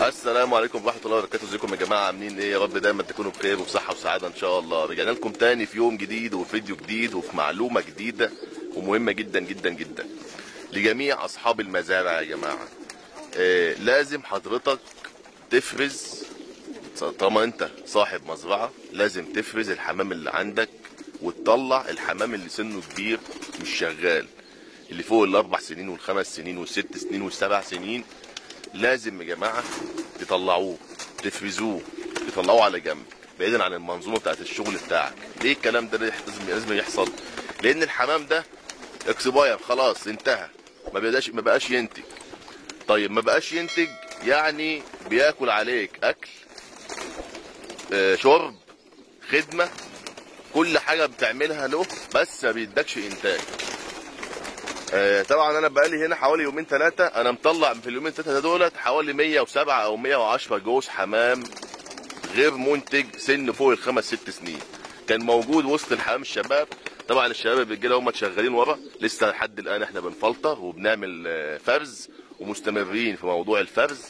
السلام عليكم ورحمه الله وبركاته. ازيكم يا جماعه؟ عاملين ايه؟ يا رب دايما تكونوا بخير وبصحه وسعاده ان شاء الله. رجعنا لكم تاني في يوم جديد وفيديو جديد وفي معلومه جديده ومهمه جدا جدا جدا لجميع اصحاب المزارع. يا جماعه لازم حضرتك تفرز، طالما انت صاحب مزرعه لازم تفرز الحمام اللي عندك وتطلع الحمام اللي سنه كبير مش شغال، اللي فوق الاربع سنين والخمس سنين والست سنين والسبع سنين. لازم يا جماعه تطلعوه، تفرزوه، تطلعوه على جنب بعيدا عن المنظومه بتاعت الشغل بتاعك. ليه الكلام ده لازم يحصل؟ لان الحمام ده اكسباير، خلاص انتهى، ما بقاش ينتج. طيب ما بقاش ينتج يعني بياكل عليك اكل، شرب، خدمه، كل حاجه بتعملها له، بس ما بيدكش انتاج. طبعا انا بقالي هنا حوالي يومين ثلاثه، انا مطلع في اليومين ثلاثه دولت حوالي 107 او 110 جوز حمام غير منتج سن فوق الخمس ست سنين. كان موجود وسط الحمام الشباب. طبعا الشباب الرجاله هم شغالين ورا لسه لحد الان، احنا بنفلتر وبنعمل فرز ومستمرين في موضوع الفرز.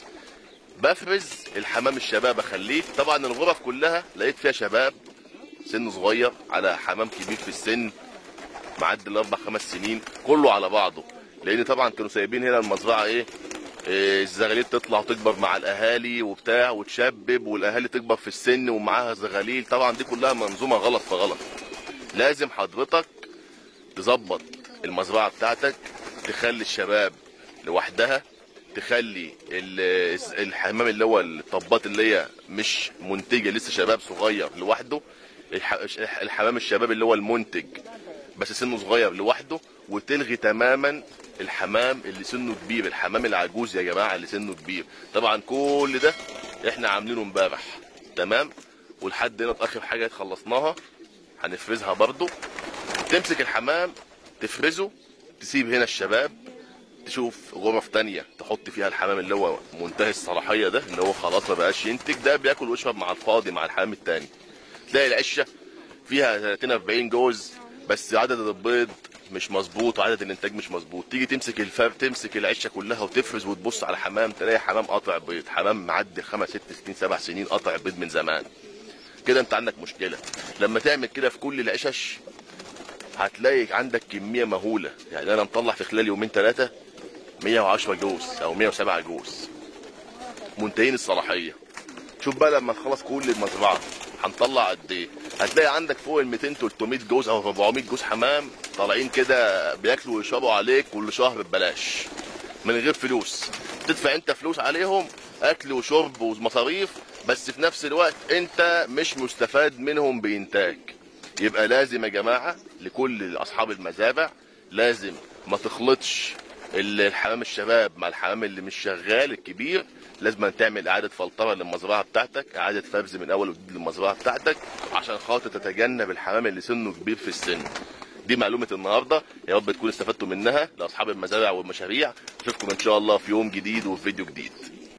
بفرز الحمام الشباب اخليه. طبعا الغرف كلها لقيت فيها شباب سن صغير على حمام كبير في السن معدي الاربع خمس سنين، كله على بعضه. لان طبعا كانوا سايبين هنا المزرعه الزغاليل تطلع وتكبر مع الاهالي وبتاع وتشبب، والاهالي تكبر في السن ومعاها زغاليل. طبعا دي كلها منظومه غلط في غلط. لازم حضرتك تظبط المزرعه بتاعتك، تخلي الشباب لوحدها، تخلي الحمام اللي هو الطبات اللي هي مش منتجه لسه شباب صغير لوحده، الحمام الشباب اللي هو المنتج بس سنه صغير لوحده، وتلغي تماما الحمام اللي سنه كبير، الحمام العجوز يا جماعه اللي سنه كبير. طبعا كل ده احنا عاملينه امبارح تمام، ولحد هنا اخر حاجه خلصناها هنفرزها برضو. تمسك الحمام تفرزه، تسيب هنا الشباب، تشوف غرف تانية تحط فيها الحمام اللي هو منتهي الصلاحيه ده، اللي هو خلاص ما بقاش ينتج، ده بياكل ويشرب مع الفاضي مع الحمام التاني. تلاقي العشه فيها 30 40 جوز بس عدد البيض مش مظبوط وعدد الانتاج مش مظبوط. تيجي تمسك تمسك العشه كلها وتفرز وتبص على حمام، تلاقي حمام قاطع بيض، حمام معدي 5 6 سنين 7 سنين قاطع بيض من زمان. كده انت عندك مشكله. لما تعمل كده في كل العشش هتلاقي عندك كميه مهوله. يعني انا مطلع في خلال يومين ثلاثه 110 جوز او 107 جوز منتهين الصلاحيه. شوف بقى لما نخلص كل المزرعه هنطلع قد ايه. هتلاقي عندك فوق ال 200 300 جوز او 400 جوز حمام طالعين كده بياكلوا ويشربوا عليك كل شهر ببلاش من غير فلوس. تدفع انت فلوس عليهم اكل وشرب ومصاريف، بس في نفس الوقت انت مش مستفاد منهم بانتاج. يبقى لازم يا جماعه لكل اصحاب المزارع لازم ما تخلطش الحمام الشباب مع الحمام اللي مش شغال الكبير. لازم تعمل اعاده فلتره للمزرعه بتاعتك، اعاده فرز من اول وجديد للمزرعه بتاعتك عشان خاطر تتجنب الحمام اللي سنه كبير في السن. دي معلومه النهارده، يا رب تكونوا استفدتوا منها لاصحاب المزارع والمشاريع. اشوفكم ان شاء الله في يوم جديد وفي فيديو جديد.